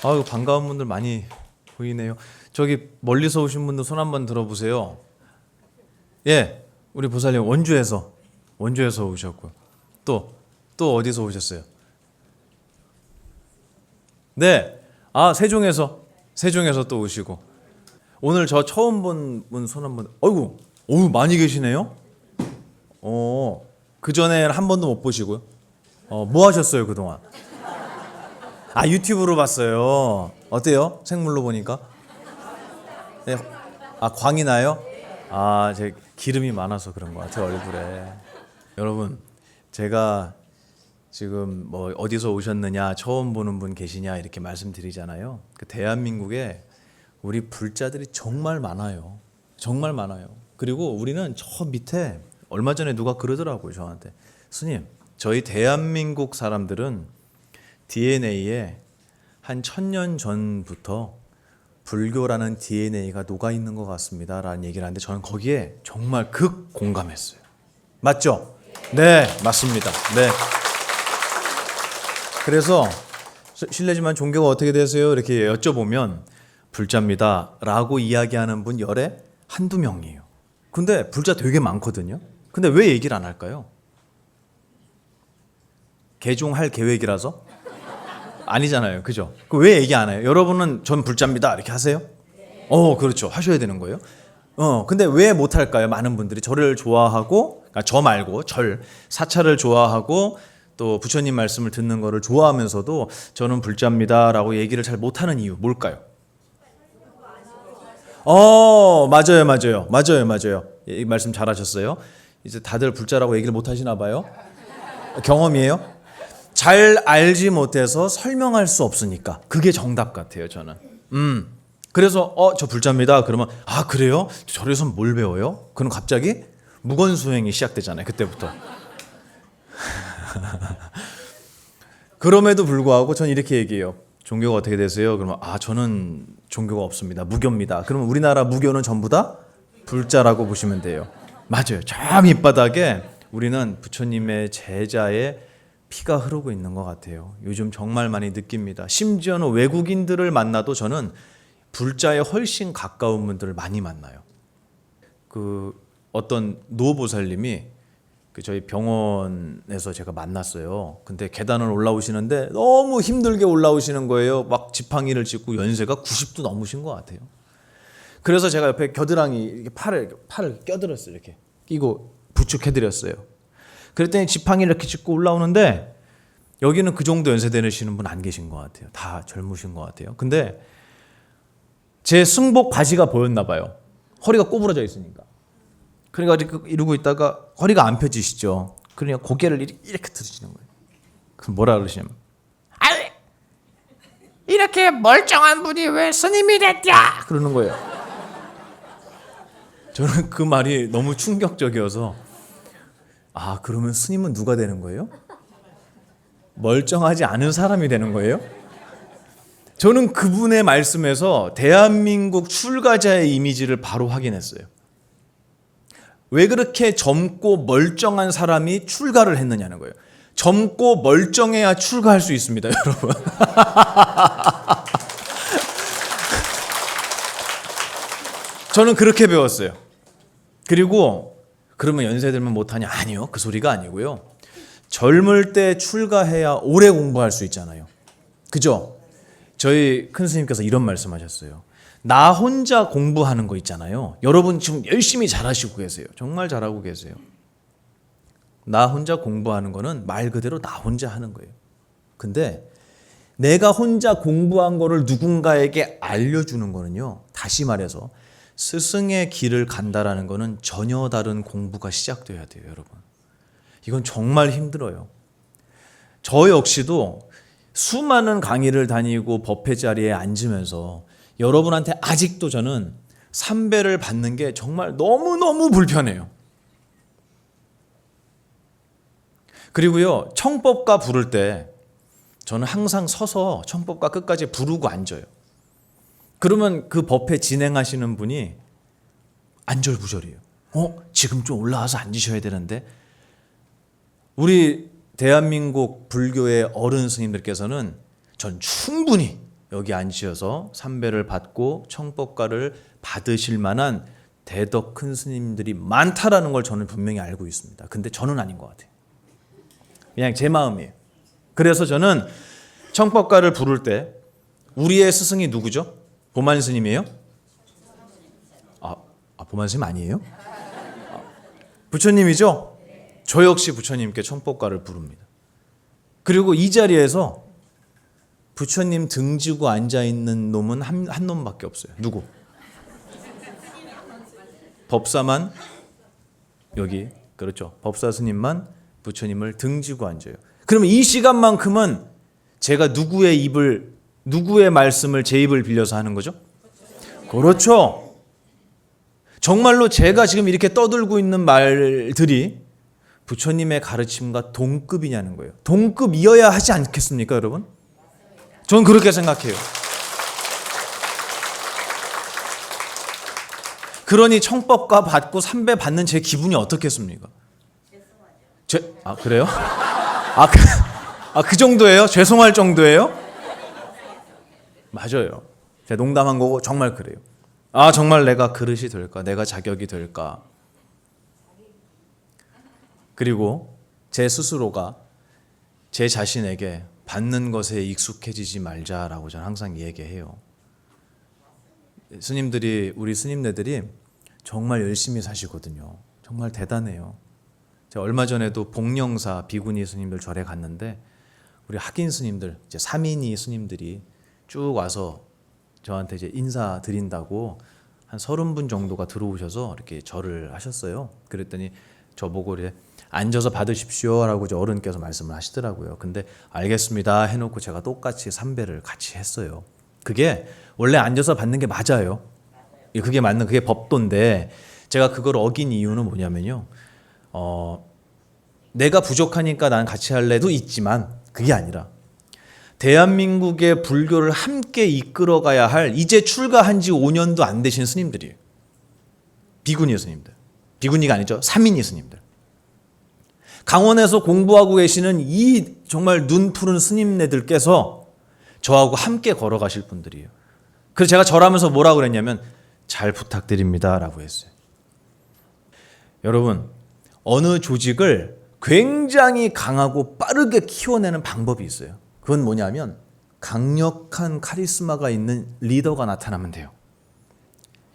아유, 반가운 분들 많이 보이네요. 저기 멀리서 오신 분들 손 한번 들어보세요. 예, 우리 보살님 원주에서 오셨고요. 또 어디서 오셨어요? 네, 아 세종에서 또 오시고. 오늘 저 처음 본 분 손 한번. 어이구, 오 많이 계시네요. 그 전에 한 번도 못 보시고요. 뭐 하셨어요 그동안? 아, 유튜브로 봤어요. 어때요? 생물로 보니까? 네. 아, 광이 나요? 아, 제 기름이 많아서 그런 것 같아요, 얼굴에. 여러분, 제가 지금 뭐 어디서 오셨느냐, 처음 보는 분 계시냐 이렇게 말씀드리잖아요. 그 대한민국에 우리 불자들이 정말 많아요. 정말 많아요. 그리고 우리는 저 밑에 얼마 전에 누가 그러더라고요, 저한테. 스님, 저희 대한민국 사람들은 DNA에 한 1000년 전부터 불교라는 DNA가 녹아 있는 것 같습니다 라는 얘기를 하는데, 저는 거기에 정말 극 공감했어요. 맞죠? 네, 맞습니다. 네. 그래서 실례지만 종교가 어떻게 되세요? 이렇게 여쭤보면 불자입니다 라고 이야기하는 분 열에 한두 명이에요. 근데 불자 되게 많거든요. 근데 왜 얘기를 안 할까요? 개종할 계획이라서? 아니잖아요, 그죠? 그 왜 얘기 안 해요? 여러분은 전 불자입니다 이렇게 하세요? 그렇죠, 하셔야 되는 거예요. 근데 왜 못 할까요? 많은 분들이 저를 좋아하고, 그러니까 저 말고 사찰을 좋아하고 또 부처님 말씀을 듣는 거를 좋아하면서도 저는 불자입니다라고 얘기를 잘 못하는 이유 뭘까요? 맞아요. 이 말씀 잘하셨어요. 이제 다들 불자라고 얘기를 못 하시나 봐요. 경험이에요? 잘 알지 못해서 설명할 수 없으니까. 그게 정답 같아요, 저는. 그래서 저 불자입니다. 그러면 아, 그래요? 절에서 뭘 배워요? 그럼 갑자기 무건수행이 시작되잖아요, 그때부터. 그럼에도 불구하고 전 이렇게 얘기해요. 종교가 어떻게 되세요? 그러면 저는 종교가 없습니다. 무교입니다. 그러면 우리나라 무교는 전부 다 불자라고 보시면 돼요. 맞아요. 저 밑바닥에 우리는 부처님의 제자의 피가 흐르고 있는 것 같아요. 요즘 정말 많이 느낍니다. 심지어는 외국인들을 만나도 저는 불자에 훨씬 가까운 분들을 많이 만나요. 그 어떤 노보살님이 저희 병원에서 제가 만났어요. 근데 계단을 올라오시는데 너무 힘들게 올라오시는 거예요. 막 지팡이를 짚고 연세가 90도 넘으신 것 같아요. 그래서 제가 옆에 겨드랑이 이렇게 팔을 껴들었어요. 이렇게 끼고 부축해드렸어요. 그랬더니 지팡이를 이렇게 짚고 올라오는데, 여기는 그 정도 연세 되시는 분 안 계신 것 같아요. 다 젊으신 것 같아요. 근데 제 승복 바지가 보였나 봐요. 허리가 꼬부러져 있으니까. 그러니까 이러고 있다가 허리가 안 펴지시죠. 그러니까 고개를 이렇게 들으시는 거예요. 그럼 뭐라 그러시냐면, 이렇게 멀쩡한 분이 왜 스님이 됐냐 그러는 거예요. 저는 그 말이 너무 충격적이어서, 그러면 스님은 누가 되는 거예요? 멀쩡하지 않은 사람이 되는 거예요? 저는 그분의 말씀에서 대한민국 출가자의 이미지를 바로 확인했어요. 왜 그렇게 젊고 멀쩡한 사람이 출가를 했느냐는 거예요. 젊고 멀쩡해야 출가할 수 있습니다, 여러분. 저는 그렇게 배웠어요. 그리고 그러면 연세 들면 못하냐? 아니요, 그 소리가 아니고요. 젊을 때 출가해야 오래 공부할 수 있잖아요. 그죠? 저희 큰 스님께서 이런 말씀하셨어요. 나 혼자 공부하는 거 있잖아요. 여러분 지금 열심히 잘하시고 계세요. 정말 잘하고 계세요. 나 혼자 공부하는 거는 말 그대로 나 혼자 하는 거예요. 근데 내가 혼자 공부한 거를 누군가에게 알려주는 거는요, 다시 말해서 스승의 길을 간다라는 거는 전혀 다른 공부가 시작돼야 돼요, 여러분. 이건 정말 힘들어요. 저 역시도 수많은 강의를 다니고 법회 자리에 앉으면서 여러분한테 아직도 저는 삼배를 받는 게 정말 너무너무 불편해요. 그리고요, 청법가 부를 때 저는 항상 서서 청법가 끝까지 부르고 앉아요. 그러면 그 법회 진행하시는 분이 안절부절이에요. 지금 좀 올라와서 앉으셔야 되는데. 우리 대한민국 불교의 어른 스님들께서는 전 충분히 여기 앉으셔서 삼배를 받고 청법과를 받으실 만한 대덕 큰 스님들이 많다라는 걸 저는 분명히 알고 있습니다. 근데 저는 아닌 것 같아요. 그냥 제 마음이에요. 그래서 저는 청법과를 부를 때 우리의 스승이 누구죠? 보만 스님이에요? 보만 스님 아니에요? 부처님이죠? 저 역시 부처님께 청법과를 부릅니다. 그리고 이 자리에서 부처님 등지고 앉아있는 놈은 한 놈밖에 없어요. 누구? 법사만 여기 그렇죠. 법사 스님만 부처님을 등지고 앉아요. 그러면 이 시간만큼은 제가 누구의 말씀을 제 입을 빌려서 하는 거죠? 그렇죠. 정말로 제가 지금 이렇게 떠들고 있는 말들이 부처님의 가르침과 동급이냐는 거예요. 동급이어야 하지 않겠습니까, 여러분? 저는 그렇게 생각해요. 그러니 청법과 받고 삼배 받는 제 기분이 어떻겠습니까? 그래요? 그 정도예요? 죄송할 정도예요? 맞아요. 제가 농담한 거고 정말 그래요. 정말 내가 그릇이 될까? 내가 자격이 될까? 그리고 제 스스로가 제 자신에게 받는 것에 익숙해지지 말자라고 저는 항상 얘기해요. 우리 스님네들이 정말 열심히 사시거든요. 정말 대단해요. 제가 얼마 전에도 복령사 비구니 스님들 절에 갔는데 우리 학인 스님들, 이제 사민이 스님들이 쭉 와서 저한테 이제 인사드린다고 한 30분 정도가 들어오셔서 이렇게 절을 하셨어요. 그랬더니 저보고 이제 앉아서 받으십시오라고 이제 어른께서 말씀을 하시더라고요. 근데 알겠습니다 해놓고 제가 똑같이 삼배를 같이 했어요. 그게 원래 앉아서 받는 게 맞아요. 그게 법도인데 제가 그걸 어긴 이유는 뭐냐면요. 내가 부족하니까 난 같이 할래도 있지만 그게 아니라 대한민국의 불교를 함께 이끌어가야 할 이제 출가한 지 5년도 안 되신 스님들이에요. 비구니 스님들. 비구니가 아니죠. 사민이 스님들. 강원에서 공부하고 계시는 이 정말 눈 푸른 스님네들께서 저하고 함께 걸어가실 분들이에요. 그래서 제가 절하면서 뭐라고 그랬냐면 잘 부탁드립니다 라고 했어요. 여러분, 어느 조직을 굉장히 강하고 빠르게 키워내는 방법이 있어요. 그건 뭐냐면 강력한 카리스마가 있는 리더가 나타나면 돼요.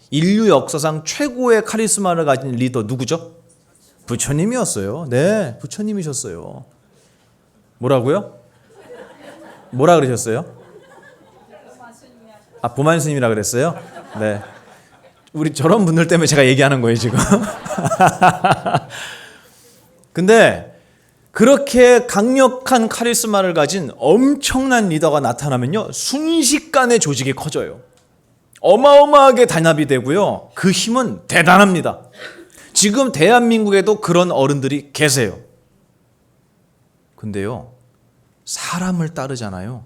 인류 역사상 최고의 카리스마를 가진 리더 누구죠? 부처님이었어요. 네, 부처님이셨어요. 뭐라고요? 뭐라 그러셨어요? 보만 스님이라 그랬어요? 네. 우리 저런 분들 때문에 제가 얘기하는 거예요, 지금. 근데 그렇게 강력한 카리스마를 가진 엄청난 리더가 나타나면요, 순식간에 조직이 커져요. 어마어마하게 단합이 되고요. 그 힘은 대단합니다. 지금 대한민국에도 그런 어른들이 계세요. 근데요, 사람을 따르잖아요.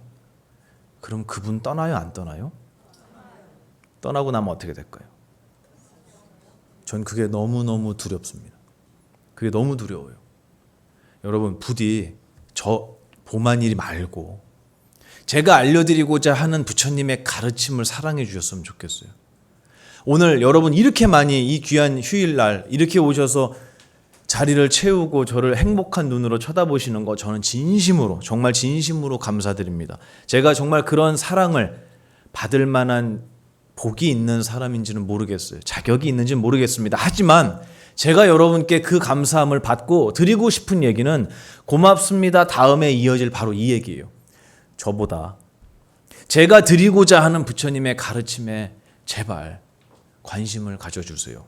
그럼 그분 떠나요, 안 떠나요? 떠나고 나면 어떻게 될까요? 전 그게 너무너무 두렵습니다. 그게 너무 두려워요. 여러분, 부디 저 보만일이 말고 제가 알려드리고자 하는 부처님의 가르침을 사랑해 주셨으면 좋겠어요. 오늘 여러분 이렇게 많이 이 귀한 휴일날 이렇게 오셔서 자리를 채우고 저를 행복한 눈으로 쳐다보시는 거 저는 진심으로, 정말 진심으로 감사드립니다. 제가 정말 그런 사랑을 받을 만한 복이 있는 사람인지는 모르겠어요. 자격이 있는지는 모르겠습니다. 하지만 제가 여러분께 그 감사함을 받고 드리고 싶은 얘기는 고맙습니다 다음에 이어질 바로 이 얘기예요. 저보다 제가 드리고자 하는 부처님의 가르침에 제발 관심을 가져주세요.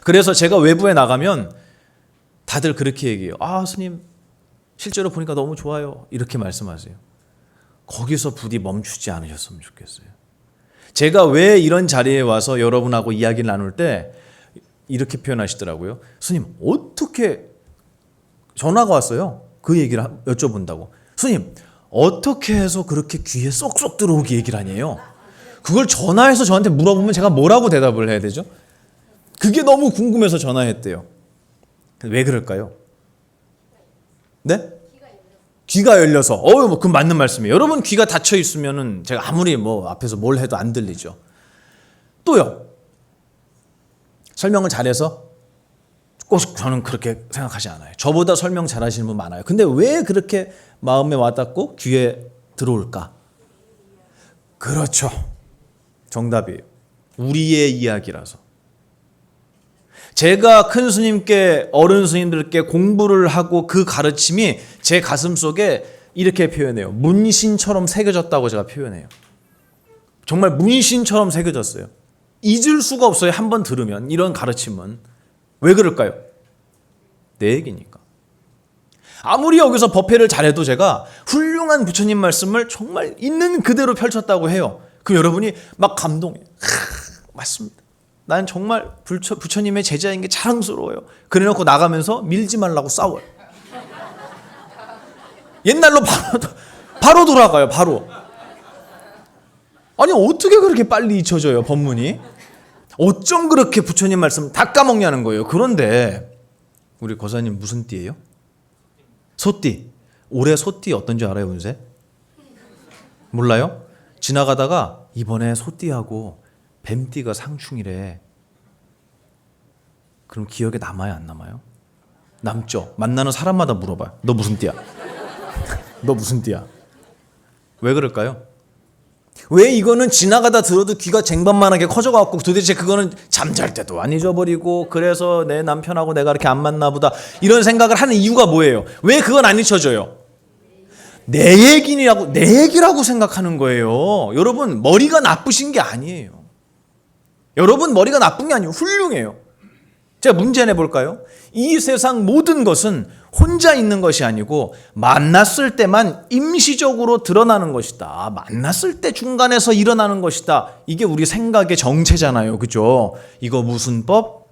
그래서 제가 외부에 나가면 다들 그렇게 얘기해요. 스님 실제로 보니까 너무 좋아요. 이렇게 말씀하세요. 거기서 부디 멈추지 않으셨으면 좋겠어요. 제가 왜 이런 자리에 와서 여러분하고 이야기를 나눌 때 이렇게 표현하시더라고요. 스님 어떻게 전화가 왔어요. 그 얘기를 여쭤본다고. 스님 어떻게 해서 그렇게 귀에 쏙쏙 들어오게 얘기를 하냐요. 그걸 전화해서 저한테 물어보면 제가 뭐라고 대답을 해야 되죠? 그게 너무 궁금해서 전화했대요. 왜 그럴까요? 네? 귀가 열려서 뭐 그 맞는 말씀이에요. 여러분 귀가 닫혀 있으면은 제가 아무리 뭐 앞에서 뭘 해도 안 들리죠. 또요. 설명을 잘해서 꼭 저는 그렇게 생각하지 않아요. 저보다 설명 잘하시는 분 많아요. 근데 왜 그렇게 마음에 와닿고 귀에 들어올까? 그렇죠. 정답이에요. 우리의 이야기라서. 제가 큰 스님께 어른 스님들께 공부를 하고 그 가르침이 제 가슴 속에 이렇게 표현해요. 문신처럼 새겨졌다고 제가 표현해요. 정말 문신처럼 새겨졌어요. 잊을 수가 없어요. 한번 들으면 이런 가르침은. 왜 그럴까요? 내 얘기니까. 아무리 여기서 법회를 잘해도 제가 훌륭한 부처님 말씀을 정말 있는 그대로 펼쳤다고 해요. 그 여러분이 막 감동해요. 맞습니다. 난 정말 부처님의 제자인 게 자랑스러워요. 그래놓고 나가면서 밀지 말라고 싸워요. 옛날로 바로 돌아가요. 바로. 아니 어떻게 그렇게 빨리 잊혀져요 법문이? 어쩜 그렇게 부처님 말씀 다 까먹냐는 거예요. 그런데 우리 고사님 무슨 띠예요? 소띠. 올해 소띠 어떤지 알아요 운세? 몰라요? 지나가다가 이번에 소띠하고 뱀띠가 상충이래. 그럼 기억에 남아요 안 남아요? 남죠. 만나는 사람마다 물어봐요. 너 무슨 띠야? 너 무슨 띠야? 왜 그럴까요? 왜 이거는 지나가다 들어도 귀가 쟁반만하게 커져갖고 도대체 그거는 잠잘 때도 안 잊어버리고 그래서 내 남편하고 내가 이렇게 안 맞나 보다 이런 생각을 하는 이유가 뭐예요? 왜 그건 안 잊혀져요? 내 얘기라고 생각하는 거예요. 여러분 머리가 나쁘신 게 아니에요. 여러분 머리가 나쁜 게 아니에요. 훌륭해요. 제가 문제 내볼까요? 이 세상 모든 것은 혼자 있는 것이 아니고 만났을 때만 임시적으로 드러나는 것이다. 만났을 때 중간에서 일어나는 것이다. 이게 우리 생각의 정체잖아요. 그죠? 이거 무슨 법?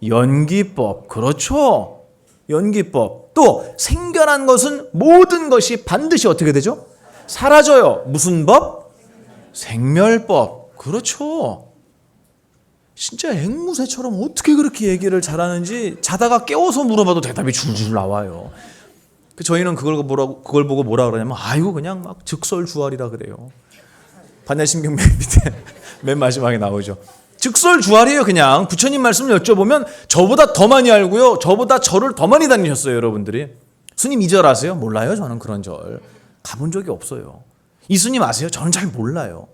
연기법. 그렇죠. 연기법. 또 생겨난 것은 모든 것이 반드시 어떻게 되죠? 사라져요. 무슨 법? 생멸법. 그렇죠. 진짜 앵무새처럼 어떻게 그렇게 얘기를 잘하는지 자다가 깨워서 물어봐도 대답이 줄줄 나와요. 저희는 그걸 보고 뭐라 그러냐면 아이고 그냥 막 즉설주알이라 그래요. 반야심경 맨 밑에 맨 마지막에 나오죠. 즉설주알이에요. 그냥 부처님 말씀을 여쭤보면 저보다 더 많이 알고요. 저보다 절을 더 많이 다니셨어요. 여러분들이. 스님 이 절 아세요? 몰라요. 저는 그런 절 가본 적이 없어요. 이 스님 아세요? 저는 잘 몰라요.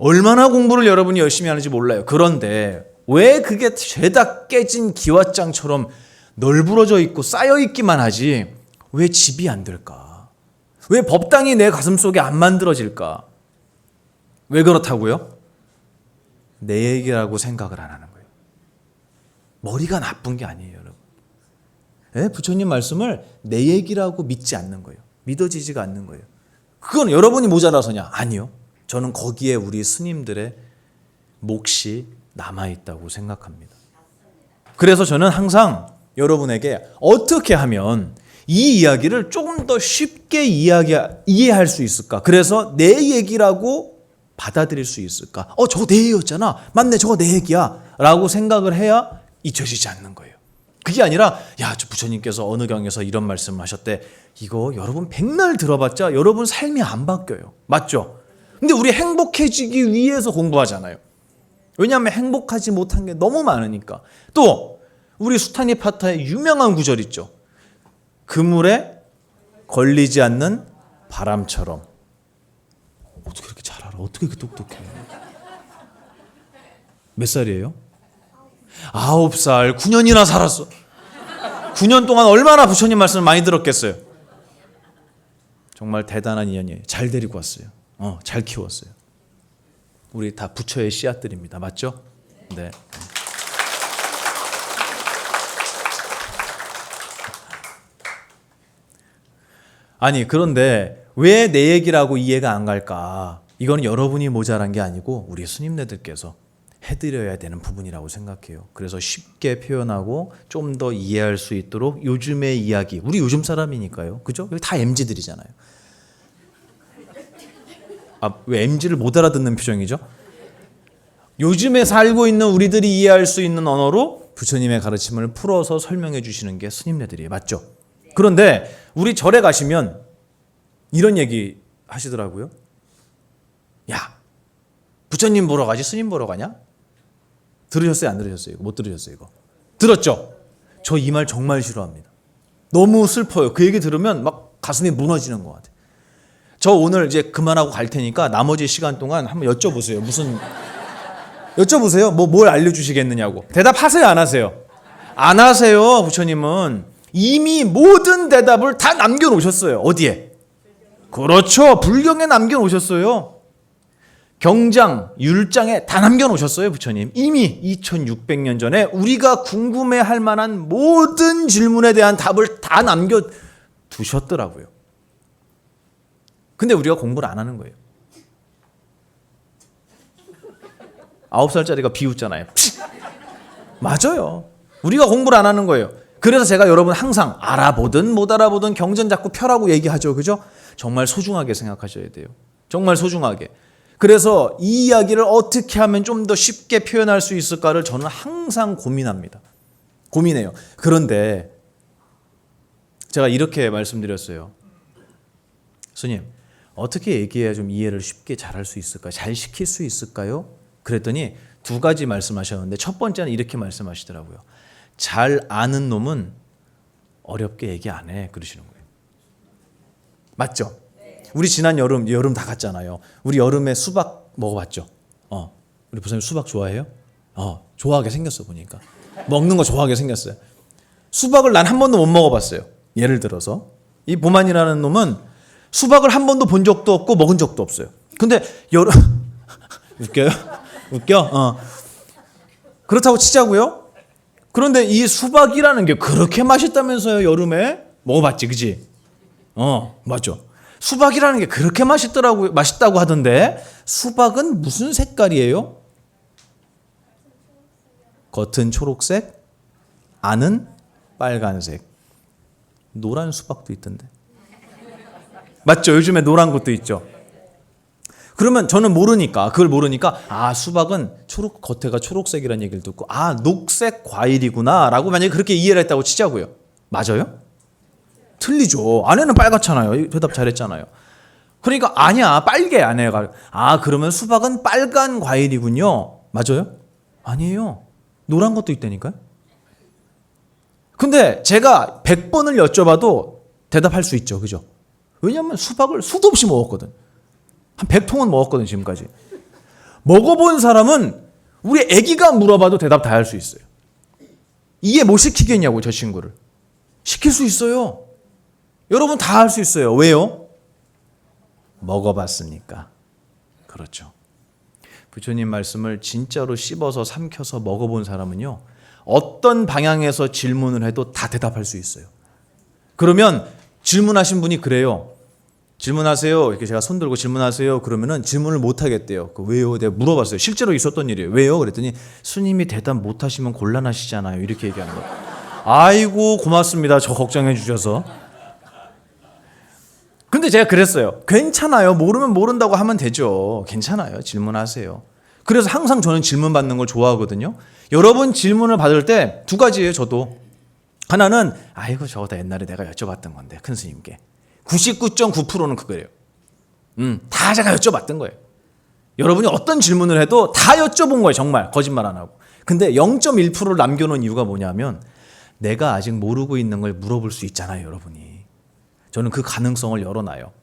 얼마나 공부를 여러분이 열심히 하는지 몰라요. 그런데 왜 그게 죄다 깨진 기왓장처럼 널브러져 있고 쌓여 있기만 하지 왜 집이 안 될까? 왜 법당이 내 가슴속에 안 만들어질까? 왜 그렇다고요? 내 얘기라고 생각을 안 하는 거예요. 머리가 나쁜 게 아니에요, 여러분. 네? 부처님 말씀을 내 얘기라고 믿지 않는 거예요. 믿어지지가 않는 거예요. 그건 여러분이 모자라서냐? 아니요. 저는 거기에 우리 스님들의 몫이 남아있다고 생각합니다. 그래서 저는 항상 여러분에게 어떻게 하면 이 이야기를 조금 더 쉽게 이해할 수 있을까? 그래서 내 얘기라고 받아들일 수 있을까? 저거 내 얘기였잖아. 맞네, 저거 내 얘기야. 라고 생각을 해야 잊혀지지 않는 거예요. 그게 아니라 저 부처님께서 어느 경에서 이런 말씀을 하셨대. 이거 여러분 백날 들어봤자 여러분 삶이 안 바뀌어요. 맞죠? 근데 우리 행복해지기 위해서 공부하잖아요. 왜냐하면 행복하지 못한 게 너무 많으니까. 또 우리 수타니파타의 유명한 구절 있죠. 그물에 걸리지 않는 바람처럼. 어떻게 그렇게 잘 알아? 어떻게 그렇게 똑똑해? 몇 살이에요? 9살. 9년이나 살았어. 9년 동안 얼마나 부처님 말씀을 많이 들었겠어요. 정말 대단한 인연이에요. 잘 데리고 왔어요. 잘 키웠어요. 우리 다 부처의 씨앗들입니다. 맞죠? 네. 아니 그런데 왜 내 얘기라고 이해가 안 갈까? 이건 여러분이 모자란 게 아니고 우리 스님네들께서 해드려야 되는 부분이라고 생각해요. 그래서 쉽게 표현하고 좀 더 이해할 수 있도록 요즘의 이야기, 우리 요즘 사람이니까요. 그죠? 여기 다 MZ들이잖아요. 왜 MZ를 못 알아듣는 표정이죠? 요즘에 살고 있는 우리들이 이해할 수 있는 언어로 부처님의 가르침을 풀어서 설명해 주시는 게 스님네들이에요. 맞죠? 그런데 우리 절에 가시면 이런 얘기 하시더라고요. 야, 부처님 보러 가지 스님 보러 가냐? 들으셨어요? 안 들으셨어요? 못 들으셨어요? 이거 들었죠? 저 이 말 정말 싫어합니다. 너무 슬퍼요. 그 얘기 들으면 막 가슴이 무너지는 것 같아요. 저 오늘 이제 그만하고 갈 테니까 나머지 시간 동안 한번 여쭤보세요. 여쭤보세요. 뭘 알려주시겠느냐고. 대답하세요? 안 하세요? 안 하세요. 부처님은 이미 모든 대답을 다 남겨놓으셨어요. 어디에? 그렇죠. 불경에 남겨놓으셨어요. 경장, 율장에 다 남겨놓으셨어요. 부처님. 이미 2600년 전에 우리가 궁금해할 만한 모든 질문에 대한 답을 다 남겨두셨더라고요. 근데 우리가 공부를 안 하는 거예요. 9살짜리가 비웃잖아요. 맞아요. 우리가 공부를 안 하는 거예요. 그래서 제가 여러분 항상 알아보든 못 알아보든 경전 자꾸 펴라고 얘기하죠. 그죠? 정말 소중하게 생각하셔야 돼요. 정말 소중하게. 그래서 이 이야기를 어떻게 하면 좀 더 쉽게 표현할 수 있을까를 저는 항상 고민합니다. 고민해요. 그런데 제가 이렇게 말씀드렸어요. 스님, 어떻게 얘기해야 좀 이해를 쉽게 잘할 수 있을까요? 잘 시킬 수 있을까요? 그랬더니 두 가지 말씀하셨는데 첫 번째는 이렇게 말씀하시더라고요. 잘 아는 놈은 어렵게 얘기 안 해. 그러시는 거예요. 맞죠? 우리 지난 여름 다 갔잖아요. 우리 여름에 수박 먹어봤죠? 우리 부사님 수박 좋아해요? 좋아하게 생겼어 보니까. 먹는 거 좋아하게 생겼어요. 수박을 난 한 번도 못 먹어봤어요. 예를 들어서 이 보만이라는 놈은 수박을 한 번도 본 적도 없고 먹은 적도 없어요. 근데 웃겨요? 웃겨? 그렇다고 치자고요. 그런데 이 수박이라는 게 그렇게 맛있다면서요. 여름에 먹어봤지, 그지? 맞죠. 수박이라는 게 그렇게 맛있다고 하던데 수박은 무슨 색깔이에요? 겉은 초록색, 안은 빨간색. 노란 수박도 있던데. 맞죠? 요즘에 노란 것도 있죠. 그러면 저는 그걸 모르니까 수박은 겉에가 초록색이라는 얘기를 듣고 녹색 과일이구나 라고 만약에 그렇게 이해를 했다고 치자고요. 맞아요? 틀리죠. 안에는 빨갛잖아요. 대답 잘했잖아요. 그러니까 아니야, 빨개 안에가. 그러면 수박은 빨간 과일이군요. 맞아요? 아니에요. 노란 것도 있다니까요. 근데 제가 100번을 여쭤봐도 대답할 수 있죠. 그죠? 왜냐하면 수박을 수도 없이 먹었거든. 한 100통은 먹었거든 지금까지. 먹어본 사람은 우리 애기가 물어봐도 대답 다 할 수 있어요. 이해 못 시키겠냐고 저 친구를. 시킬 수 있어요. 여러분 다 할 수 있어요. 왜요? 먹어봤으니까. 그렇죠. 부처님 말씀을 진짜로 씹어서 삼켜서 먹어본 사람은요. 어떤 방향에서 질문을 해도 다 대답할 수 있어요. 그러면 질문하신 분이 그래요. 질문하세요. 이렇게 제가 손 들고 질문하세요. 그러면은 질문을 못 하겠대요. 왜요? 내가 물어봤어요. 실제로 있었던 일이에요. 왜요? 그랬더니 스님이 대답 못 하시면 곤란하시잖아요. 이렇게 얘기하는 거예요. 아이고 고맙습니다. 저 걱정해 주셔서. 근데 제가 그랬어요. 괜찮아요. 모르면 모른다고 하면 되죠. 괜찮아요. 질문하세요. 그래서 항상 저는 질문 받는 걸 좋아하거든요. 여러분 질문을 받을 때 두 가지예요. 저도. 하나는 저거 다 옛날에 내가 여쭤봤던 건데 큰 스님께. 99.9%는 그거예요. 다 제가 여쭤봤던 거예요. 여러분이 어떤 질문을 해도 다 여쭤본 거예요. 정말 거짓말 안 하고. 근데 0.1%를 남겨놓은 이유가 뭐냐면 내가 아직 모르고 있는 걸 물어볼 수 있잖아요. 여러분이. 저는 그 가능성을 열어놔요.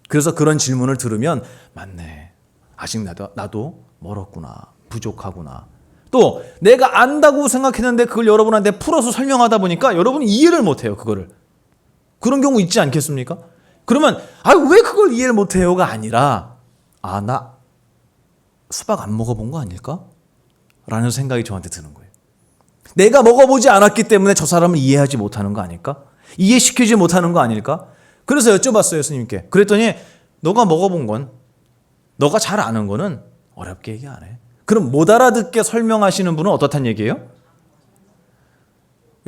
그래서 그런 질문을 들으면 맞네. 아직 나도 멀었구나. 부족하구나. 또 내가 안다고 생각했는데 그걸 여러분한테 풀어서 설명하다 보니까 여러분이 이해를 못해요. 그거를. 그런 경우 있지 않겠습니까? 그러면 왜 그걸 이해를 못해요가 아니라 나 수박 안 먹어본 거 아닐까? 라는 생각이 저한테 드는 거예요. 내가 먹어보지 않았기 때문에 저 사람을 이해하지 못하는 거 아닐까? 이해시키지 못하는 거 아닐까? 그래서 여쭤봤어요, 스님께. 그랬더니 너가 먹어본 건, 너가 잘 아는 거는 어렵게 얘기 안 해. 그럼 못 알아듣게 설명하시는 분은 어떻단 얘기예요?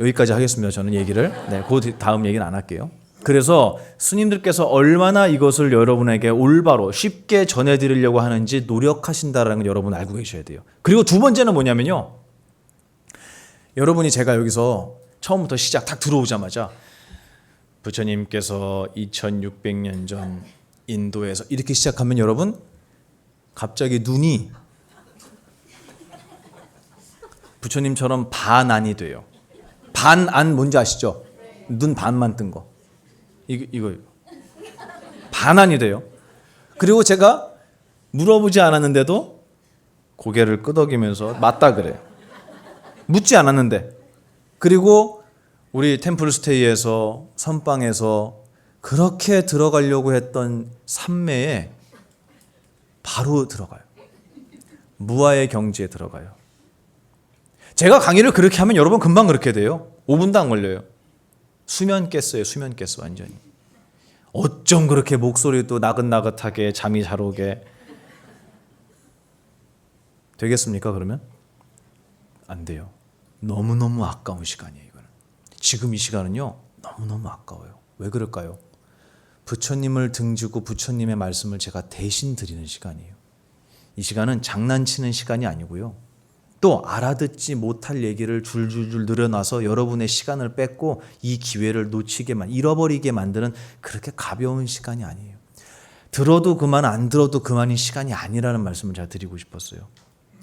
여기까지 하겠습니다. 저는 얘기를. 그 다음 얘기는 안 할게요. 그래서 스님들께서 얼마나 이것을 여러분에게 올바로 쉽게 전해드리려고 하는지 노력하신다는 걸 여러분 알고 계셔야 돼요. 그리고 두 번째는 뭐냐면요. 여러분이 제가 여기서 처음부터 시작 딱 들어오자마자 부처님께서 2600년 전 인도에서 이렇게 시작하면 여러분 갑자기 눈이 부처님처럼 반안이 돼요. 반안 뭔지 아시죠? 눈 반만 뜬 거. 이거 반안이 돼요. 그리고 제가 물어보지 않았는데도 고개를 끄덕이면서 맞다 그래요. 묻지 않았는데. 그리고 우리 템플스테이에서 선방에서 그렇게 들어가려고 했던 삼매에 바로 들어가요. 무아의 경지에 들어가요. 제가 강의를 그렇게 하면 여러분 금방 그렇게 돼요. 5분도 안 걸려요. 수면 깼어요. 수면 깼어 완전히. 어쩜 그렇게 목소리도 나긋나긋하게 잠이 잘 오게 되겠습니까? 그러면 안 돼요. 너무너무 아까운 시간이에요. 이거는. 지금 이 시간은요 너무너무 아까워요. 왜 그럴까요? 부처님을 등지고 부처님의 말씀을 제가 대신 드리는 시간이에요. 이 시간은 장난치는 시간이 아니고요. 또 알아듣지 못할 얘기를 줄줄줄 늘어놔서 여러분의 시간을 뺏고 이 기회를 잃어버리게 만드는 그렇게 가벼운 시간이 아니에요. 들어도 그만 안 들어도 그만인 시간이 아니라는 말씀을 제가 드리고 싶었어요.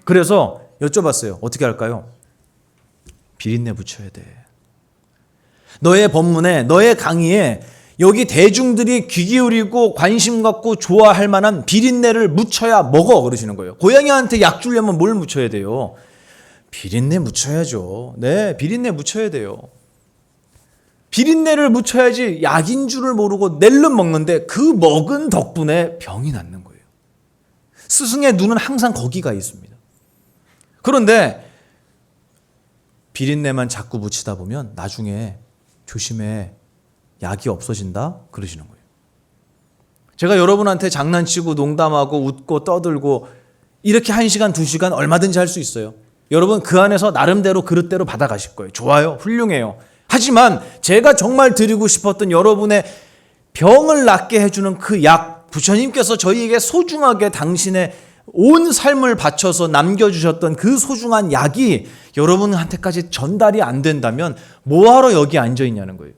그래서 여쭤봤어요. 어떻게 할까요? 비린내 붙여야 돼. 너의 법문에 너의 강의에 여기 대중들이 귀 기울이고 관심 갖고 좋아할 만한 비린내를 묻혀야 먹어 그러시는 거예요. 고양이한테 약 주려면 뭘 묻혀야 돼요? 비린내 묻혀야죠. 네, 비린내 묻혀야 돼요. 비린내를 묻혀야지 약인 줄을 모르고 낼름 먹는데 그 먹은 덕분에 병이 낫는 거예요. 스승의 눈은 항상 거기가 있습니다. 그런데 비린내만 자꾸 묻히다 보면 나중에 조심해 약이 없어진다 그러시는 거예요. 제가 여러분한테 장난치고 농담하고 웃고 떠들고 이렇게 1시간 2시간 얼마든지 할 수 있어요. 여러분 그 안에서 나름대로 그릇대로 받아가실 거예요. 좋아요. 훌륭해요. 하지만 제가 정말 드리고 싶었던 여러분의 병을 낫게 해주는 그 약, 부처님께서 저희에게 소중하게 당신의 온 삶을 바쳐서 남겨주셨던 그 소중한 약이 여러분한테까지 전달이 안 된다면 뭐하러 여기 앉아있냐는 거예요.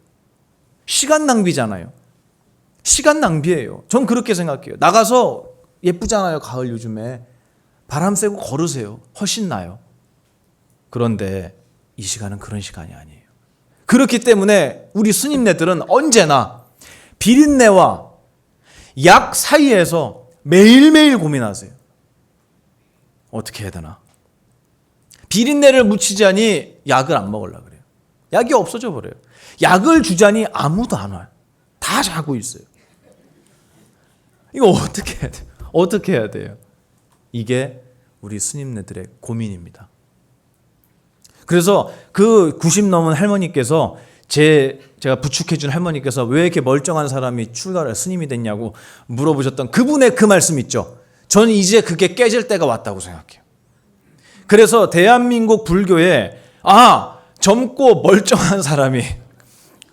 시간 낭비잖아요. 시간 낭비예요. 전 그렇게 생각해요. 나가서 예쁘잖아요. 가을 요즘에. 바람 쐬고 걸으세요. 훨씬 나아요. 그런데 이 시간은 그런 시간이 아니에요. 그렇기 때문에 우리 스님네들은 언제나 비린내와 약 사이에서 매일매일 고민하세요. 어떻게 해야 되나? 비린내를 묻히자니 약을 안 먹으려고 그래요. 약이 없어져 버려요. 약을 주자니 아무도 안 와요. 다 자고 있어요. 이거 어떻게 해야 돼요? 어떻게 해야 돼요? 이게 우리 스님네들의 고민입니다. 그래서 그 90 넘은 할머니께서 제가 부축해준 할머니께서 왜 이렇게 멀쩡한 사람이 출가를 스님이 됐냐고 물어보셨던 그분의 그 말씀 있죠. 저는 이제 그게 깨질 때가 왔다고 생각해요. 그래서 대한민국 불교에 젊고 멀쩡한 사람이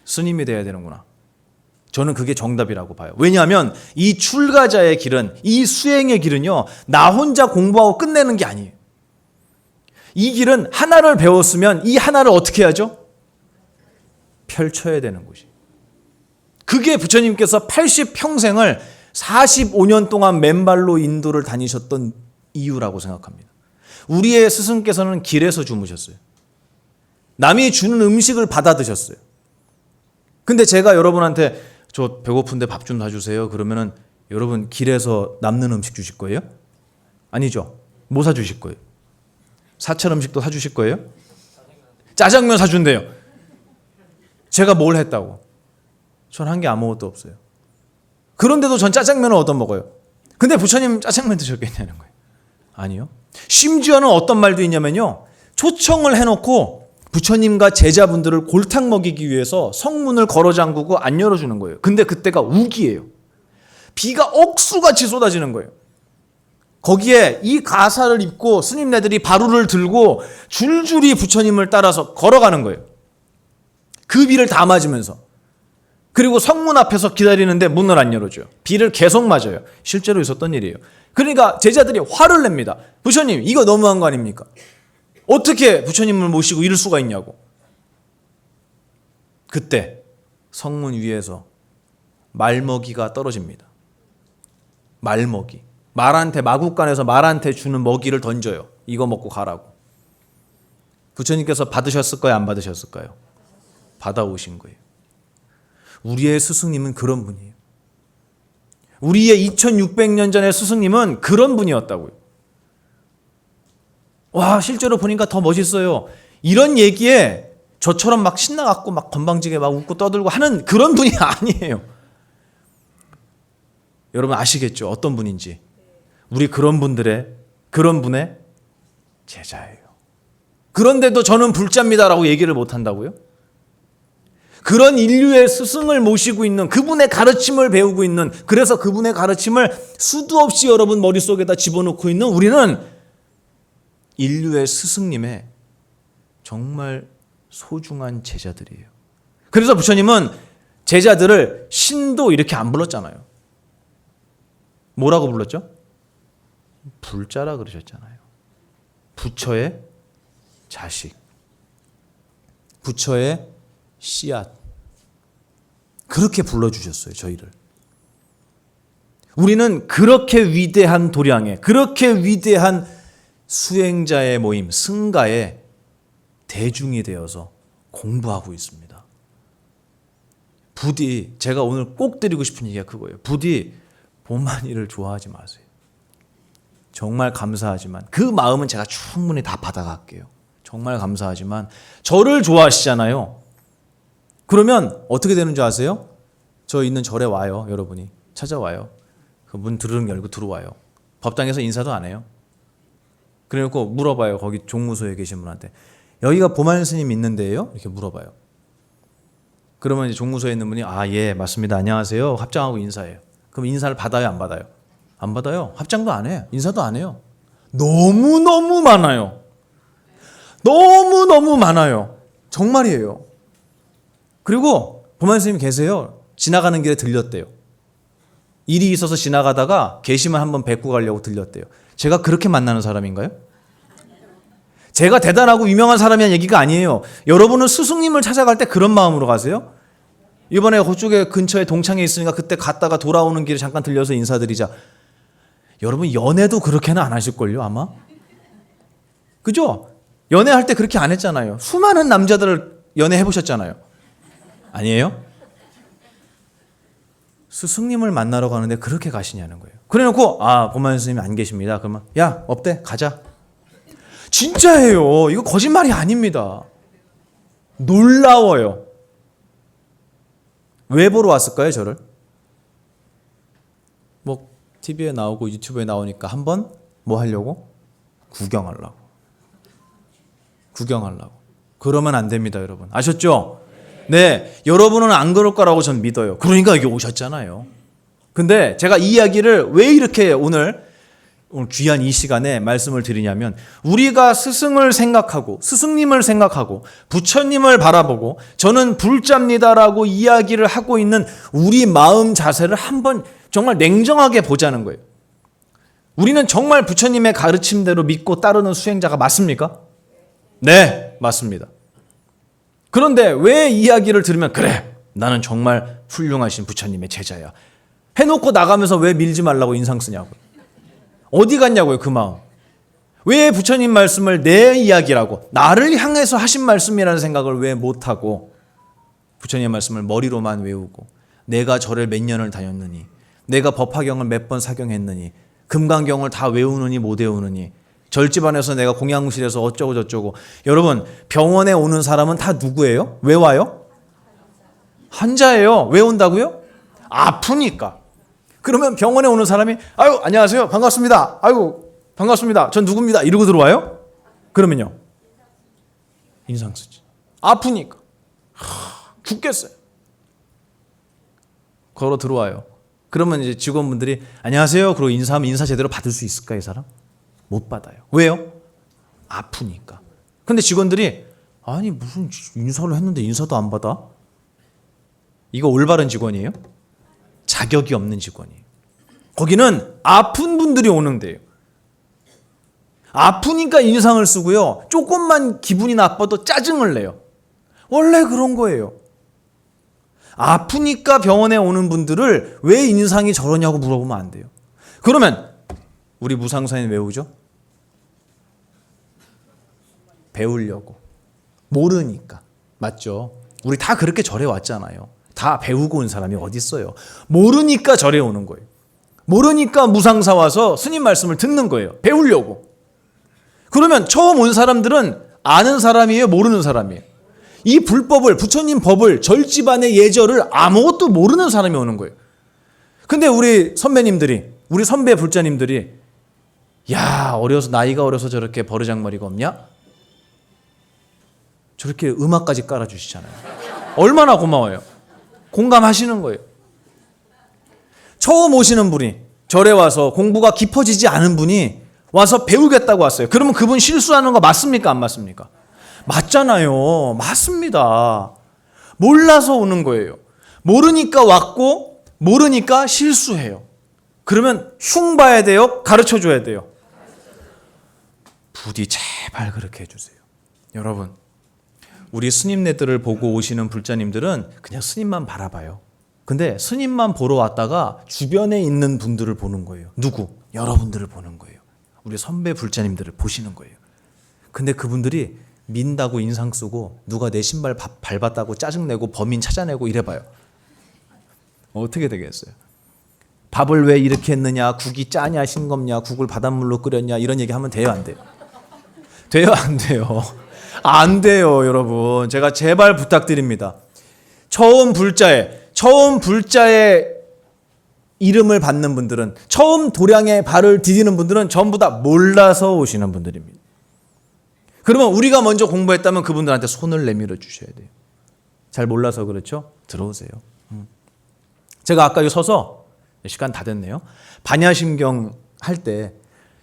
스님이 돼야 되는구나. 저는 그게 정답이라고 봐요. 왜냐하면 이 출가자의 길은, 이 수행의 길은요, 나 혼자 공부하고 끝내는 게 아니에요. 이 길은 하나를 배웠으면 이 하나를 어떻게 해야죠? 펼쳐야 되는 곳이. 그게 부처님께서 80평생을 45년 동안 맨발로 인도를 다니셨던 이유라고 생각합니다. 우리의 스승께서는 길에서 주무셨어요. 남이 주는 음식을 받아 드셨어요. 근데 제가 여러분한테 저 배고픈데 밥 좀 사주세요. 그러면은 여러분 길에서 남는 음식 주실 거예요? 아니죠. 뭐 사주실 거예요? 사찰 음식도 사주실 거예요? 짜장면 사준대요. 제가 뭘 했다고? 전 한 게 아무것도 없어요. 그런데도 전 짜장면을 얻어먹어요. 근데 부처님 짜장면 드셨겠냐는 거예요. 아니요. 심지어는 어떤 말도 있냐면요. 초청을 해놓고 부처님과 제자분들을 골탕 먹이기 위해서 성문을 걸어 잠그고 안 열어주는 거예요. 근데 그때가 우기예요. 비가 억수같이 쏟아지는 거예요. 거기에 이 가사를 입고 스님네들이 바루를 들고 줄줄이 부처님을 따라서 걸어가는 거예요. 그 비를 다 맞으면서. 그리고 성문 앞에서 기다리는데 문을 안 열어줘요. 비를 계속 맞아요. 실제로 있었던 일이에요. 그러니까 제자들이 화를 냅니다. 부처님, 이거 너무한 거 아닙니까? 어떻게 부처님을 모시고 이럴 수가 있냐고. 그때 성문 위에서 말먹이가 떨어집니다. 말먹이. 마국간에서 말한테 주는 먹이를 던져요. 이거 먹고 가라고. 부처님께서 받으셨을까요? 안 받으셨을까요? 받아오신 거예요. 우리의 스승님은 그런 분이에요. 우리의 2600년 전의 스승님은 그런 분이었다고요. 와, 실제로 보니까 더 멋있어요. 이런 얘기에 저처럼 막 신나갖고 막 건방지게 막 웃고 떠들고 하는 그런 분이 아니에요. 여러분 아시겠죠? 어떤 분인지. 우리 그런 분의 제자예요. 그런데도 저는 불자입니다라고 얘기를 못 한다고요? 그런 인류의 스승을 모시고 있는, 그분의 가르침을 배우고 있는, 그래서 그분의 가르침을 수도 없이 여러분 머릿속에다 집어넣고 있는 우리는 인류의 스승님의 정말 소중한 제자들이에요. 그래서 부처님은 제자들을 신도 이렇게 안 불렀잖아요. 뭐라고 불렀죠? 불자라 그러셨잖아요. 부처의 자식, 부처의 씨앗, 그렇게 불러주셨어요. 저희를. 우리는 그렇게 위대한 도량에, 그렇게 위대한 수행자의 모임, 승가의 대중이 되어서 공부하고 있습니다. 부디 제가 오늘 꼭 드리고 싶은 얘기가 그거예요. 부디 보만이를 좋아하지 마세요. 정말 감사하지만 그 마음은 제가 충분히 다 받아갈게요. 정말 감사하지만 저를 좋아하시잖아요. 그러면 어떻게 되는 줄 아세요? 저 있는 절에 와요. 여러분이 찾아와요. 그 문 드르륵 열고 들어와요. 법당에서 인사도 안 해요. 그래놓고 물어봐요. 거기 종무소에 계신 분한테 여기가 보만 스님 있는 데예요? 이렇게 물어봐요. 그러면 이제 종무소에 있는 분이 예 맞습니다. 안녕하세요. 합장하고 인사해요. 그럼 인사를 받아요? 안 받아요? 안 받아요. 합장도 안 해요. 인사도 안 해요. 너무너무 많아요. 너무너무 많아요. 정말이에요. 그리고 보만 스님 계세요. 지나가는 길에 들렸대요. 일이 있어서 지나가다가 계시면 한번 뵙고 가려고 들렸대요. 제가 그렇게 만나는 사람인가요? 제가 대단하고 유명한 사람이란 얘기가 아니에요. 여러분은 스승님을 찾아갈 때 그런 마음으로 가세요? 이번에 그쪽에 근처에 동창회 있으니까 그때 갔다가 돌아오는 길에 잠깐 들려서 인사드리자. 여러분 연애도 그렇게는 안 하실걸요 아마? 그죠? 연애할 때 그렇게 안 했잖아요. 수많은 남자들을 연애해보셨잖아요. 아니에요? 스승님을 만나러 가는데 그렇게 가시냐는 거예요. 그래놓고 보만 스님이 안 계십니다. 그러면 야 없대 가자. 진짜예요. 이거 거짓말이 아닙니다. 놀라워요. 왜 보러 왔을까요 저를? 뭐 TV에 나오고 유튜브에 나오니까 한번 뭐 하려고? 구경하려고. 그러면 안 됩니다 여러분. 아셨죠? 네, 여러분은 안 그럴 거라고 전 믿어요. 그러니까 여기 오셨잖아요. 근데 제가 이 이야기를 왜 이렇게 오늘 귀한 이 시간에 말씀을 드리냐면 우리가 스승을 생각하고 스승님을 생각하고 부처님을 바라보고 저는 불자입니다라고 이야기를 하고 있는 우리 마음 자세를 한번 정말 냉정하게 보자는 거예요. 우리는 정말 부처님의 가르침대로 믿고 따르는 수행자가 맞습니까? 네, 맞습니다. 그런데 왜 이야기를 들으면 그래 나는 정말 훌륭하신 부처님의 제자야 해놓고 나가면서 왜 밀지 말라고 인상 쓰냐고요. 어디 갔냐고요 그 마음. 왜 부처님 말씀을 내 이야기라고 나를 향해서 하신 말씀이라는 생각을 왜 못하고 부처님 말씀을 머리로만 외우고 내가 절을 몇 년을 다녔느니 내가 법화경을 몇 번 사경했느니 금강경을 다 외우느니 못 외우느니 절집안에서 내가 공양실에서 어쩌고 저쩌고. 여러분 병원에 오는 사람은 다 누구예요? 왜 와요? 환자예요. 왜 온다고요? 아프니까. 그러면 병원에 오는 사람이 아유 안녕하세요 반갑습니다. 아이고 반갑습니다. 전 누굽니다. 이러고 들어와요? 그러면요 인상 쓰지. 아프니까 죽겠어요. 걸어 들어와요. 그러면 이제 직원분들이 안녕하세요 그러고 인사하면 인사 제대로 받을 수 있을까 이 사람? 못 받아요. 왜요? 아프니까. 근데 직원들이 아니 무슨 인사를 했는데 인사도 안 받아? 이거 올바른 직원이에요? 자격이 없는 직원이에요. 거기는 아픈 분들이 오는 데예요. 아프니까 인상을 쓰고요. 조금만 기분이 나빠도 짜증을 내요. 원래 그런 거예요. 아프니까 병원에 오는 분들을 왜 인상이 저러냐고 물어보면 안 돼요. 그러면 우리 무상사인 왜 오죠? 배우려고. 모르니까. 맞죠? 우리 다 그렇게 절에 왔잖아요. 다 배우고 온 사람이 어디 있어요? 모르니까 절에 오는 거예요. 모르니까 무상사 와서 스님 말씀을 듣는 거예요. 배우려고. 그러면 처음 온 사람들은 아는 사람이에요? 모르는 사람이에요? 이 불법을, 부처님 법을, 절집안의 예절을 아무것도 모르는 사람이 오는 거예요. 근데 우리 선배님들이, 우리 선배 불자님들이 야, 나이가 어려서 저렇게 버르장머리가 없냐? 저렇게 음악까지 깔아주시잖아요. 얼마나 고마워요. 공감하시는 거예요. 처음 오시는 분이 절에 와서 공부가 깊어지지 않은 분이 와서 배우겠다고 왔어요. 그러면 그분 실수하는 거 맞습니까? 안 맞습니까? 맞잖아요. 맞습니다. 몰라서 오는 거예요. 모르니까 왔고 모르니까 실수해요. 그러면 흉 봐야 돼요? 가르쳐 줘야 돼요? 부디 제발 그렇게 해주세요. 여러분, 우리 스님네들을 보고 오시는 불자님들은 그냥 스님만 바라봐요. 근데 스님만 보러 왔다가 주변에 있는 분들을 보는 거예요. 누구? 여러분들을 보는 거예요. 우리 선배 불자님들을 보시는 거예요. 근데 그분들이 민다고 인상 쓰고 누가 내 신발 밟았다고 짜증내고 범인 찾아내고 이래봐요. 어떻게 되겠어요? 밥을 왜 이렇게 했느냐, 국이 짜냐 싱겁냐, 국을 바닷물로 끓였냐 이런 얘기 하면 돼요, 안 돼요? 돼요, 안 돼요? 안 돼요, 여러분. 제가 제발 부탁드립니다. 처음 불자의 이름을 받는 분들은, 처음 도량에 발을 디디는 분들은 전부 다 몰라서 오시는 분들입니다. 그러면 우리가 먼저 공부했다면 그분들한테 손을 내밀어 주셔야 돼요. 잘 몰라서 그렇죠? 들어오세요. 제가 아까 여기 서서, 시간 다 됐네요. 반야심경 할 때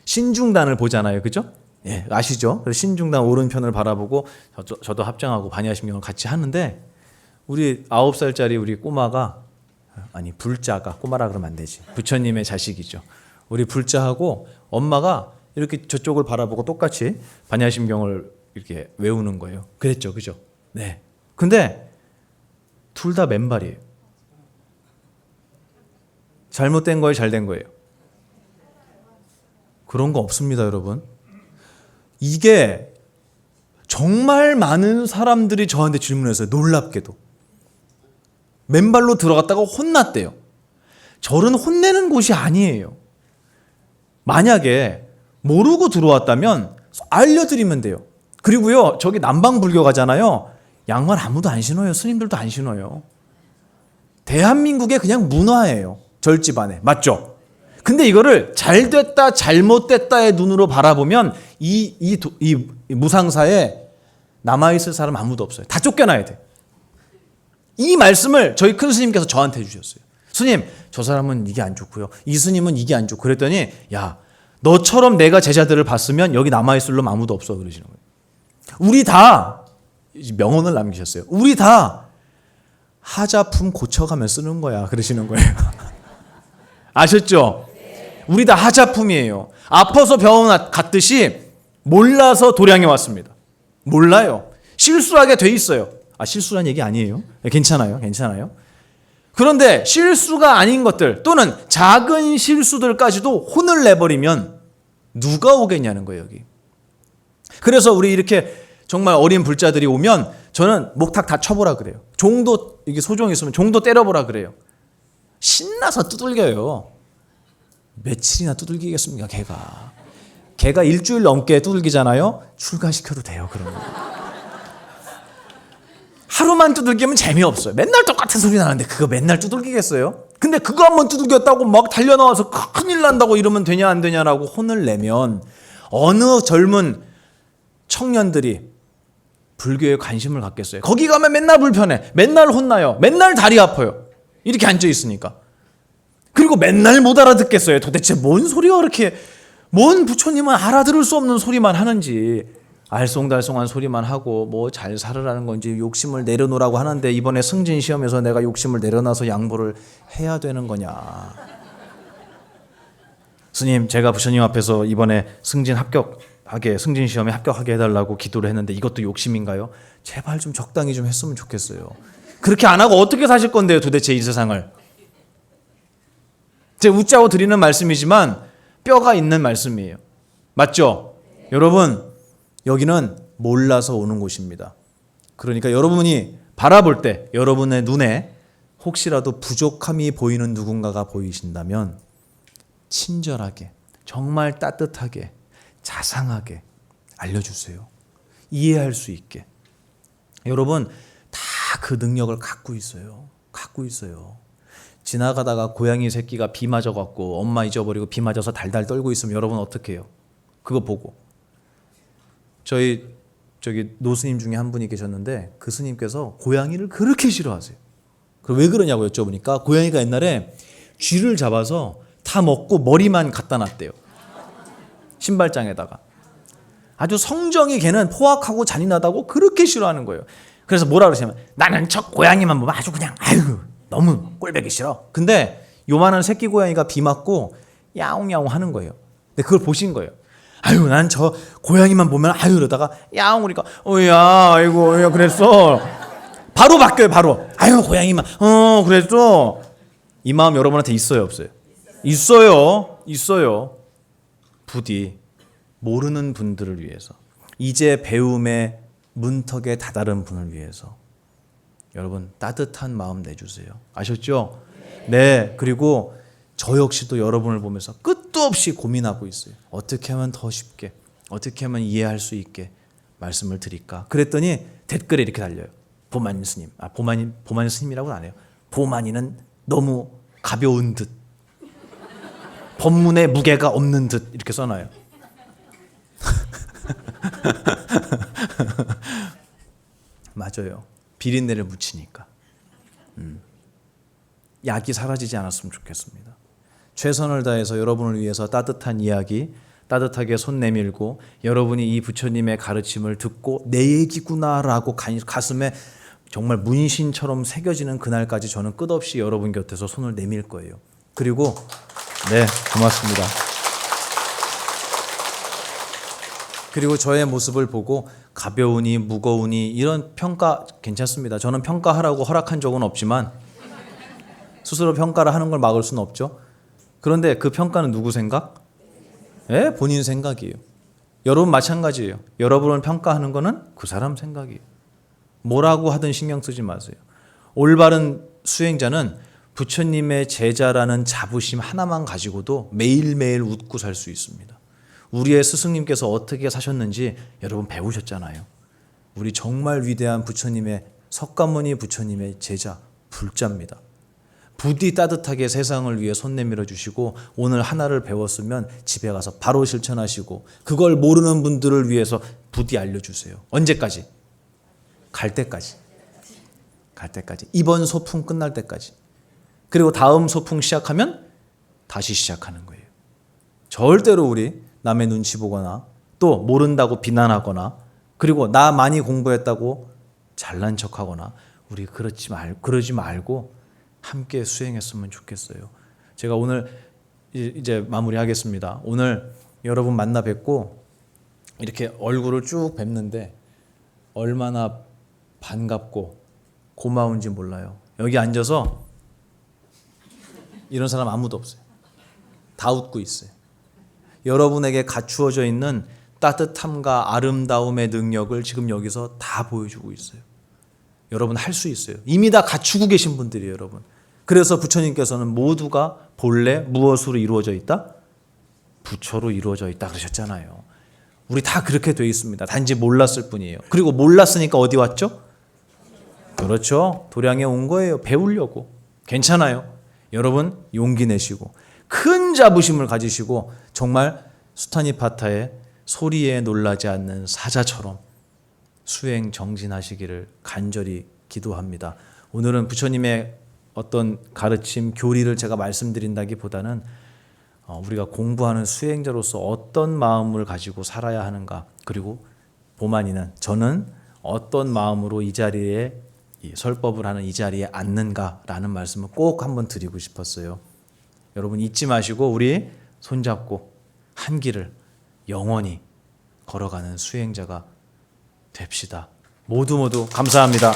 신중단을 보잖아요. 그죠? 예, 아시죠? 그래서 신중단 오른편을 바라보고 저도 합장하고 반야심경을 같이 하는데, 우리 9살짜리 우리 꼬마가, 아니 불자가, 꼬마라 그러면 안 되지, 부처님의 자식이죠. 우리 불자하고 엄마가 이렇게 저쪽을 바라보고 똑같이 반야심경을 이렇게 외우는 거예요. 그랬죠, 그죠? 네. 근데 둘 다 맨발이에요. 잘못된 거예요, 잘된 거예요? 그런 거 없습니다, 여러분. 이게 정말 많은 사람들이 저한테 질문했어요. 놀랍게도. 맨발로 들어갔다가 혼났대요. 절은 혼내는 곳이 아니에요. 만약에 모르고 들어왔다면 알려드리면 돼요. 그리고요, 저기 남방불교 가잖아요. 양말 아무도 안 신어요. 스님들도 안 신어요. 대한민국의 그냥 문화예요. 절집안에. 맞죠? 근데 이거를 잘됐다 잘못됐다의 눈으로 바라보면 이 무상사에 남아있을 사람 아무도 없어요. 다 쫓겨나야 돼. 이 말씀을 저희 큰 스님께서 저한테 해주셨어요. 스님, 저 사람은 이게 안 좋고요, 이 스님은 이게 안 좋고. 그랬더니 야, 너처럼 내가 제자들을 봤으면 여기 남아있을 놈 아무도 없어 그러시는 거예요. 우리 다 명언을 남기셨어요. 우리 다 하자품 고쳐가면 쓰는 거야 그러시는 거예요. 아셨죠? 우리 다 하자품이에요. 아파서 병원 갔듯이 몰라서 도량에 왔습니다. 몰라요. 실수하게 돼 있어요. 실수란 얘기 아니에요. 괜찮아요. 괜찮아요. 그런데 실수가 아닌 것들 또는 작은 실수들까지도 혼을 내버리면 누가 오겠냐는 거예요, 여기. 그래서 우리 이렇게 정말 어린 불자들이 오면 저는 목탁 다 쳐보라 그래요. 종도, 이게 소종 있으면 종도 때려보라 그래요. 신나서 두들겨요. 며칠이나 두들기겠습니까, 걔가 일주일 넘게 두들기잖아요. 출가시켜도 돼요, 그러면. 하루만 두들기면 재미없어요. 맨날 똑같은 소리 나는데 그거 맨날 두들기겠어요? 근데 그거 한번 두들겼다고 막 달려나와서 큰일 난다고 이러면 되냐 안 되냐라고 혼을 내면 어느 젊은 청년들이 불교에 관심을 갖겠어요? 거기 가면 맨날 불편해, 맨날 혼나요, 맨날 다리 아파요, 이렇게 앉아 있으니까. 그리고 맨날 못 알아듣겠어요. 도대체 뭔 소리가 그렇게, 뭔 부처님은 알아들을 수 없는 소리만 하는지, 알쏭달쏭한 소리만 하고 뭐 잘 살으라는 건지 욕심을 내려놓으라고 하는데 이번에 승진 시험에서 내가 욕심을 내려놔서 양보를 해야 되는 거냐. 스님, 제가 부처님 앞에서 이번에 승진 시험에 합격하게 해달라고 기도를 했는데 이것도 욕심인가요? 제발 좀 적당히 좀 했으면 좋겠어요. 그렇게 안 하고 어떻게 사실 건데요, 도대체 이 세상을? 제가 웃자고 드리는 말씀이지만 뼈가 있는 말씀이에요. 맞죠? 여러분, 여기는 몰라서 오는 곳입니다. 그러니까 여러분이 바라볼 때 여러분의 눈에 혹시라도 부족함이 보이는 누군가가 보이신다면 친절하게, 정말 따뜻하게, 자상하게 알려주세요. 이해할 수 있게. 여러분, 다 그 능력을 갖고 있어요. 갖고 있어요. 지나가다가 고양이 새끼가 비 맞아갖고 엄마 잊어버리고 비 맞아서 달달 떨고 있으면 여러분 어떻게 해요? 그거 보고. 저기 노스님 중에 한 분이 계셨는데 그 스님께서 고양이를 그렇게 싫어하세요. 왜 그러냐고 여쭤보니까 고양이가 옛날에 쥐를 잡아서 다 먹고 머리만 갖다 놨대요. 신발장에다가. 아주 성정이 걔는 포악하고 잔인하다고 그렇게 싫어하는 거예요. 그래서 뭐라 그러시냐면 나는 저 고양이만 보면 아주 그냥 아유 너무 꼴보기 싫어. 근데 요만한 새끼 고양이가 비 맞고 야옹야옹 하는 거예요. 근데 그걸 보신 거예요. 아유 난 저 고양이만 보면 아유 이러다가 야옹 그러니까 어야 아이고 야 그랬어. 바로 바뀌어요. 바로 아유 고양이만 그랬어. 이 마음 여러분한테 있어요 없어요? 있어요. 부디 모르는 분들을 위해서, 이제 배움의 문턱에 다다른 분을 위해서 여러분 따뜻한 마음 내주세요. 아셨죠? 네. 그리고 저 역시도 여러분을 보면서 끝도 없이 고민하고 있어요. 어떻게 하면 더 쉽게, 어떻게 하면 이해할 수 있게 말씀을 드릴까? 그랬더니 댓글에 이렇게 달려요. 보만이 스님, 보만이 스님이라고는 안 해요. 보만이는 너무 가벼운 듯, 법문에 무게가 없는 듯 이렇게 써놔요. 맞아요. 비린내를 묻히니까. 약이 사라지지 않았으면 좋겠습니다. 최선을 다해서 여러분을 위해서 따뜻한 이야기, 따뜻하게 손 내밀고 여러분이 이 부처님의 가르침을 듣고 내 얘기구나라고 가슴에 정말 문신처럼 새겨지는 그날까지 저는 끝없이 여러분 곁에서 손을 내밀 거예요. 그리고 네, 고맙습니다. 그리고 저의 모습을 보고 가벼우니 무거우니 이런 평가 괜찮습니다. 저는 평가하라고 허락한 적은 없지만 스스로 평가를 하는 걸 막을 수는 없죠. 그런데 그 평가는 누구 생각? 예, 본인 생각이에요. 여러분 마찬가지예요. 여러분을 평가하는 거는 그 사람 생각이에요. 뭐라고 하든 신경 쓰지 마세요. 올바른 수행자는 부처님의 제자라는 자부심 하나만 가지고도 매일매일 웃고 살 수 있습니다. 우리의 스승님께서 어떻게 사셨는지 여러분 배우셨잖아요. 우리 정말 위대한 부처님의 석가모니 부처님의 제자 불자입니다. 부디 따뜻하게 세상을 위해 손 내밀어 주시고 오늘 하나를 배웠으면 집에 가서 바로 실천하시고 그걸 모르는 분들을 위해서 부디 알려주세요. 언제까지? 갈 때까지. 이번 소풍 끝날 때까지. 그리고 다음 소풍 시작하면 다시 시작하는 거예요. 절대로 우리 남의 눈치 보거나 또 모른다고 비난하거나 그리고 나 많이 공부했다고 잘난 척하거나 우리 그러지 말고 함께 수행했으면 좋겠어요. 제가 오늘 이제 마무리하겠습니다. 오늘 여러분 만나 뵙고 이렇게 얼굴을 쭉 뵙는데 얼마나 반갑고 고마운지 몰라요. 여기 앉아서 이런 사람 아무도 없어요. 다 웃고 있어요. 여러분에게 갖추어져 있는 따뜻함과 아름다움의 능력을 지금 여기서 다 보여주고 있어요. 여러분 할 수 있어요. 이미 다 갖추고 계신 분들이에요, 여러분. 그래서 부처님께서는 모두가 본래 무엇으로 이루어져 있다? 부처로 이루어져 있다 그러셨잖아요. 우리 다 그렇게 돼 있습니다. 단지 몰랐을 뿐이에요. 그리고 몰랐으니까 어디 왔죠? 그렇죠. 도량에 온 거예요. 배우려고. 괜찮아요. 여러분 용기 내시고 큰 자부심을 가지시고 정말 수타니파타의 소리에 놀라지 않는 사자처럼 수행 정진하시기를 간절히 기도합니다. 오늘은 부처님의 어떤 가르침, 교리를 제가 말씀드린다기보다는 우리가 공부하는 수행자로서 어떤 마음을 가지고 살아야 하는가, 그리고 보만이는 저는 어떤 마음으로 이 자리에 설법을 하는 이 자리에 앉는가라는 말씀을 꼭 한번 드리고 싶었어요. 여러분 잊지 마시고 우리 손잡고 한 길을 영원히 걸어가는 수행자가 됩시다. 모두 감사합니다.